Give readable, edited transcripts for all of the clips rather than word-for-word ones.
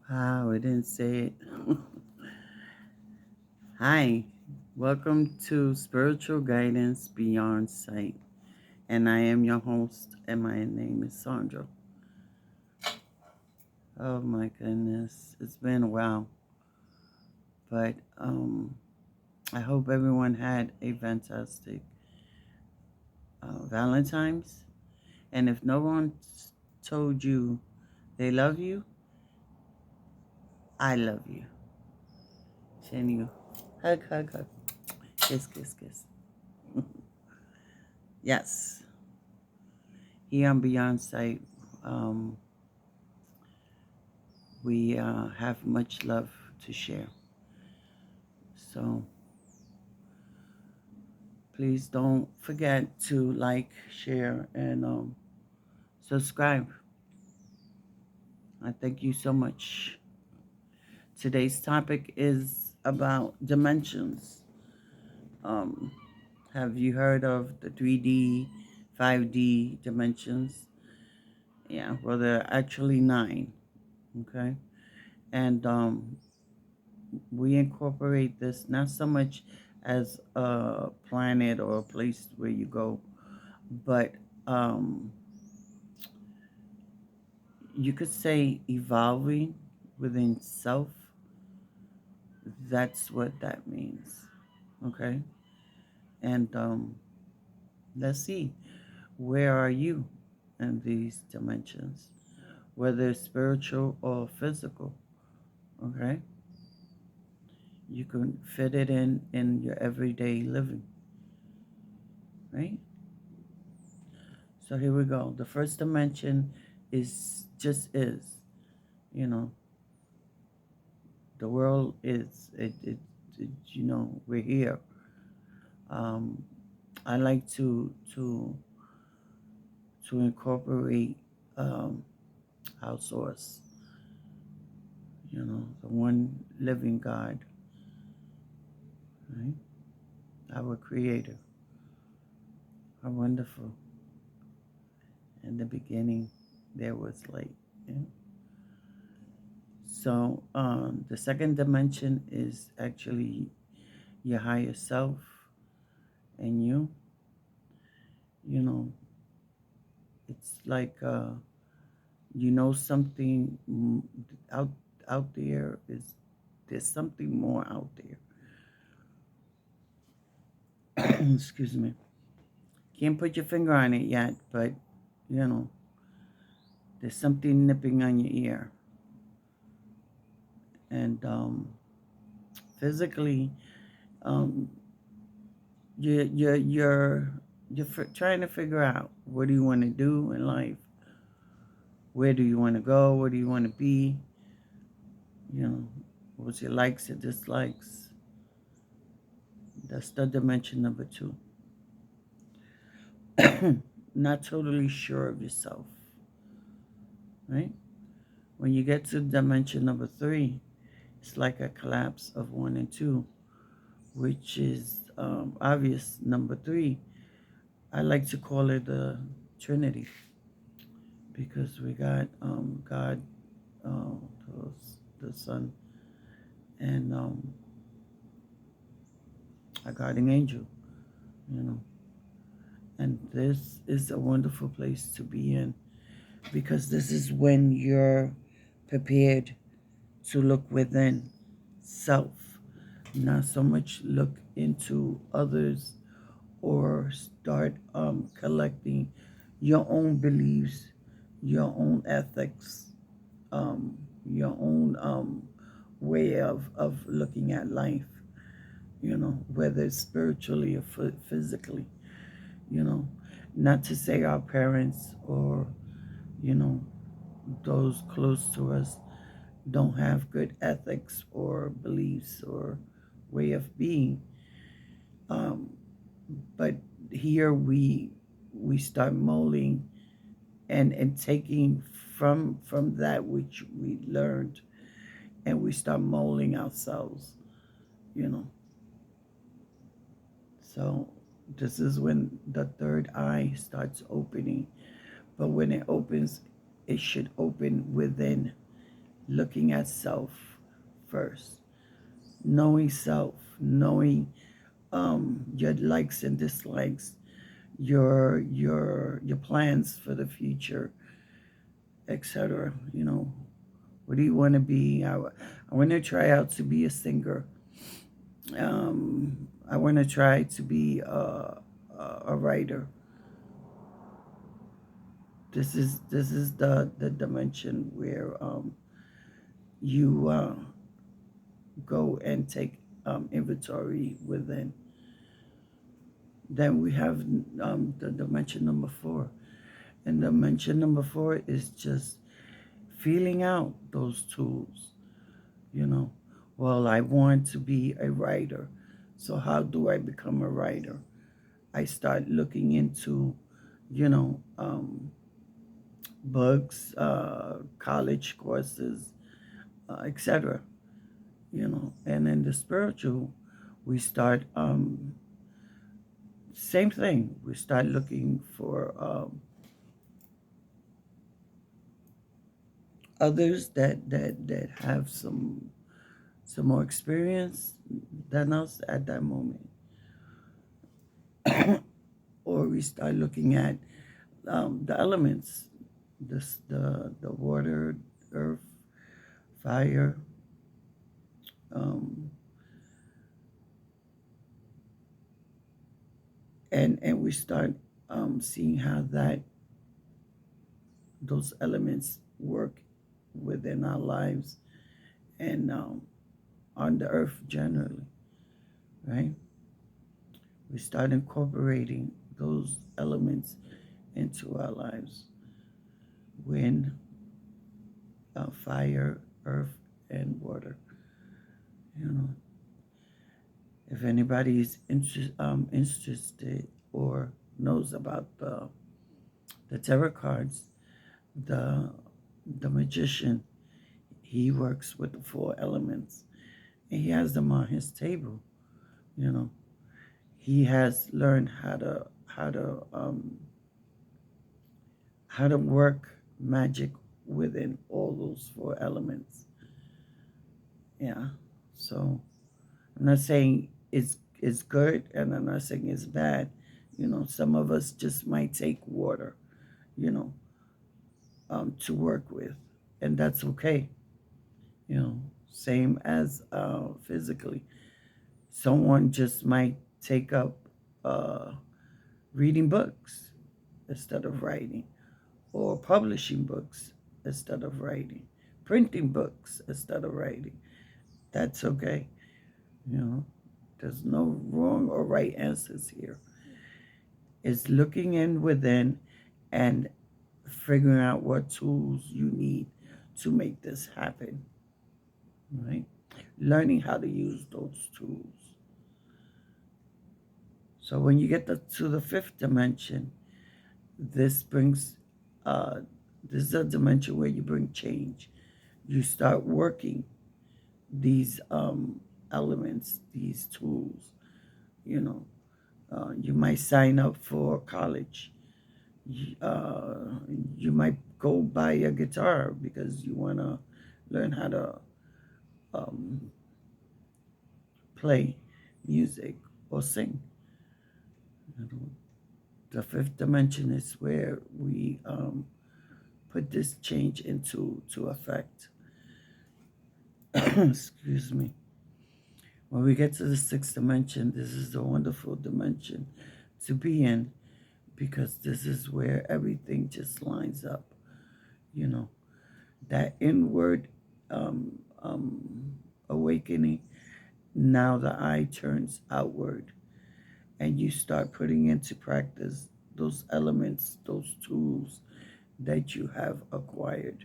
Ah, we didn't say it. Hi, welcome to Spiritual Guidance Beyond Sight. And I am your host, and my name is Sandra. Oh my goodness, it's been a while, but I hope everyone had a fantastic Valentine's. And if no one told you they love you, I love you. Send you hug, hug, hug, kiss, kiss, kiss. Yes, here on Beyond Sight. Um, we have much love to share. So please don't forget to like, share, and subscribe. I thank you so much. Today's topic is about dimensions. Um, have you heard of the 3D, 5D dimensions? Yeah, well, there are actually nine. Okay. And we incorporate this not so much as a planet or a place where you go, but um, you could say evolving within self. That's what that means. Okay. And let's see, where are you in these dimensions, whether spiritual or physical? Okay. You can fit it in your everyday living, right? So here we go. The first dimension is just is, you know, the world is we're here. Um, I like to incorporate um, our source, the one living God, right? Our Creator, our wonderful. In the beginning, there was light. Yeah? So the second dimension is actually your higher self and you. You know, it's like something out out there is there's something more out there. Excuse me. Can't put your finger on it yet, but you know, there's something nipping on your ear. And physically, um, you're trying to figure out what do you want to do in life, where do you want to go, where do you want to be, you know, what's your likes and dislikes. That's the dimension number two. Not totally sure of yourself, right? When you get to dimension number three, it's like a collapse of one and two, which is obvious. Number three, I like to call it the Trinity because we got God, uh, the Son, and a guardian angel, you know. And this is a wonderful place to be in because this is when you're prepared to look within self, not so much look into others or start collecting your own beliefs, your own ethics, your own way of looking at life, whether it's spiritually or physically, you know, not to say our parents or, you know, those close to us don't have good ethics or beliefs or way of being. Um, but here we start molding and taking from that which we learned, and we start molding ourselves, you know. So this is when the third eye starts opening. But when it opens, it should open within looking at self first, knowing self, knowing your likes and dislikes, your plans for the future, etc. What do you want to be? I want to try out to be a singer. I want to try to be a writer. This is the dimension where you go and take inventory within. Then we have the dimension number 4, and dimension number 4 is just feeling out those tools. You know, well, I want to be a writer, so how do I become a writer? I start looking into, you know, books, college courses, etc. And in the spiritual, we start same thing. We start looking for others that have some more experience than us at that moment, or we start looking at the elements, the water, earth, fire, um, and we start seeing how those elements work within our lives and on the earth generally, right? We start incorporating those elements into our lives: wind, fire, earth, and water. You know, if anybody is interested or knows about the tarot cards, the the magician, he works with the 4 elements, and he has them on his table. You know, he has learned how to work magic within all those 4 elements. Yeah. So I'm not saying it's good, and I'm not saying it's bad. Some of us just might take water, you know, to work with, and that's okay. Same as physically. Someone just might take up uh, reading books instead of writing, or publishing books instead of writing, printing books instead of writing. That's okay. You know, there's no wrong or right answers here. It's looking in within and figuring out what tools you need to make this happen, right? Learning how to use those tools. So when you get to the 5th dimension, this brings, uh, this is a dimension where you bring change. You start working these elements, these tools. You know, you might sign up for college. You might go buy a guitar because you want to learn how to um, play music or sing. You know, the 5th dimension is where we put this change to effect. Excuse me. When we get to the 6th dimension, this is a wonderful dimension to be in, because this is where everything just lines up. You know, that inward awakening. Now the eye turns outward, and you start putting into practice those elements, those tools that you have acquired,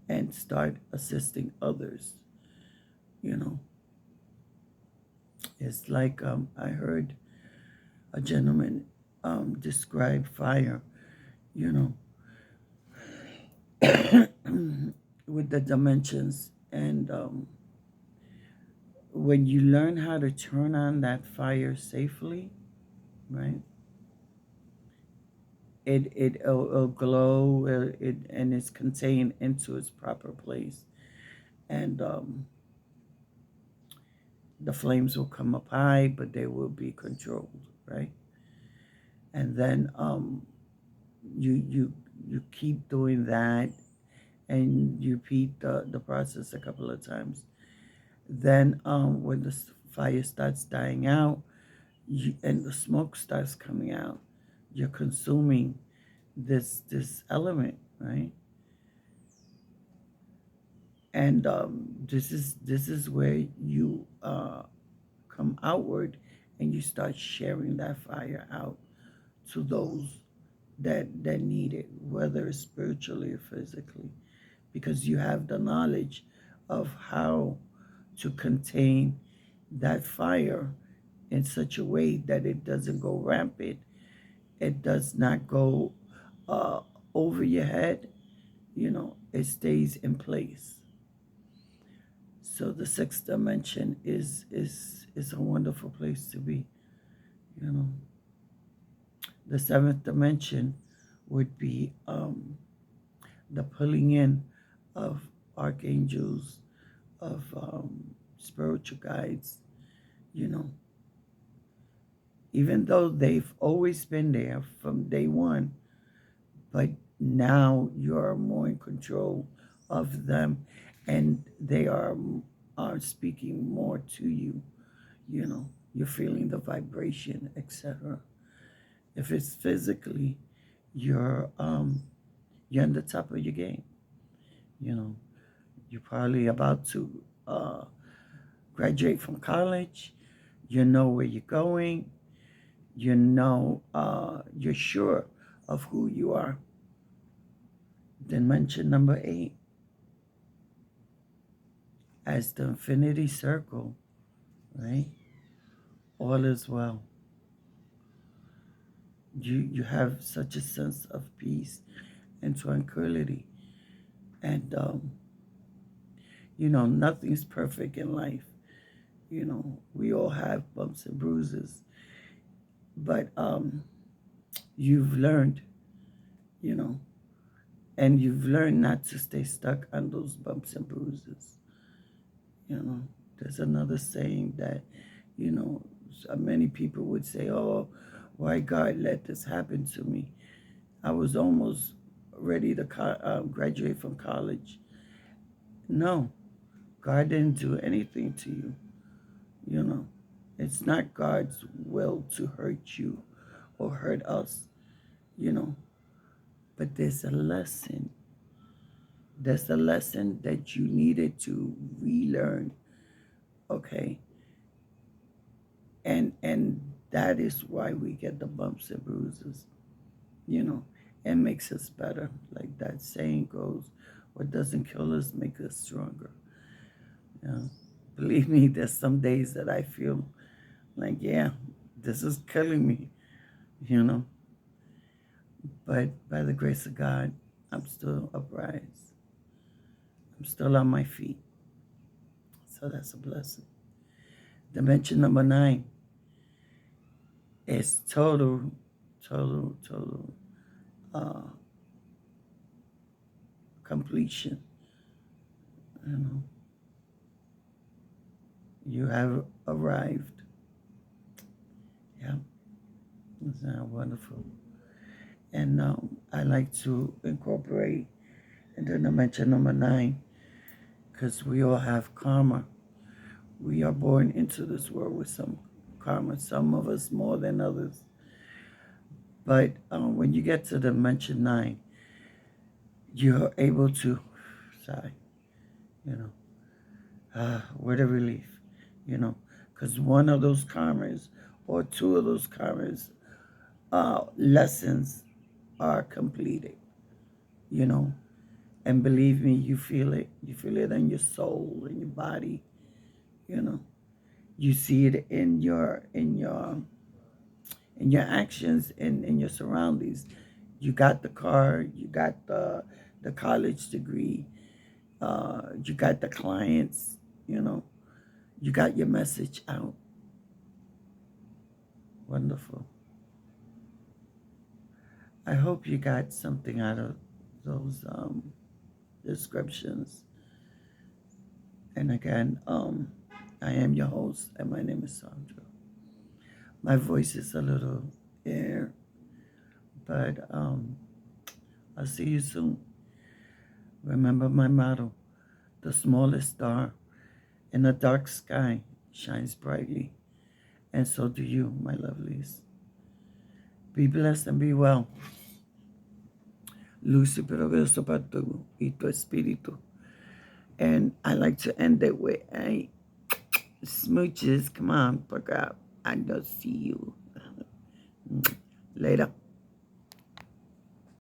and start assisting others. You know, it's like I heard a gentleman describe fire, you know, with the dimensions. And when you learn how to turn on that fire safely, right? It'll glow, and it's contained into its proper place. and the flames will come up high, but they will be controlled, right? And then you keep doing that, and you repeat the process a couple of times. Then when the fire starts dying out, and the smoke starts coming out, you're consuming this element, right? And this is where you come outward, and you start sharing that fire out to those that need it, whether it's spiritually or physically, because you have the knowledge of how to contain that fire in such a way that it doesn't go rampant, it does not go uh, over your head, it stays in place. So the sixth dimension is a wonderful place to be. You know, the seventh dimension would be the pulling in of archangels, of spiritual guides. You know, even though they've always been there from day one, but now you're more in control of them, and they are speaking more to you. You're feeling the vibration, etc. If it's physically, you're you're on the top of your game. you know you're probably about to uh, graduate from college. You know where you're going. You're sure of who you are. Dimension number 8, as the infinity circle, right? All is well. You have such a sense of peace and tranquility, and nothing's perfect in life. We all have bumps and bruises, but you've learned, you know, and you've learned not to stay stuck on those bumps and bruises. There's another saying that, many people would say, "Oh, why God let this happen to me?" I was almost ready to graduate from college. No, God didn't do anything to you. You know, it's not God's will to hurt you or hurt us, you know, but there's a lesson. There's a lesson that you needed to relearn, okay? And that is why we get the bumps and bruises, you know. It makes us better. Like that saying goes, what doesn't kill us makes us stronger. You know? Believe me, there's some days that I feel like, yeah, this is killing me, you know. But by the grace of God, I'm still uprise. I'm still on my feet. So that's a blessing. Dimension number 9 is total uh, completion. You know, you have arrived. Yeah, isn't that wonderful? And I like to incorporate into dimension number 9, because we all have karma. We are born into this world with some karma, some of us more than others. But when you get to dimension 9, you're able to sigh, what a relief, because one of those karmas or two of those karmas lessons are completed, you know. And believe me, you feel it. You feel it in your soul, in your body, you know. You see it in your actions, in your surroundings. You got the car, you got the college degree, you got the clients, you got your message out. Wonderful. I hope you got something out of those descriptions. And again, I am your host, and my name is Sandra. My voice is a little air, but I'll see you soon. Remember my motto: the smallest star in a dark sky shines brightly, and so do you, my lovelies. Be blessed and be well. Luz y progreso para tu y tu espíritu. And I like to end it with, hey, smooches, come on, fuck up. I don't see you. Later.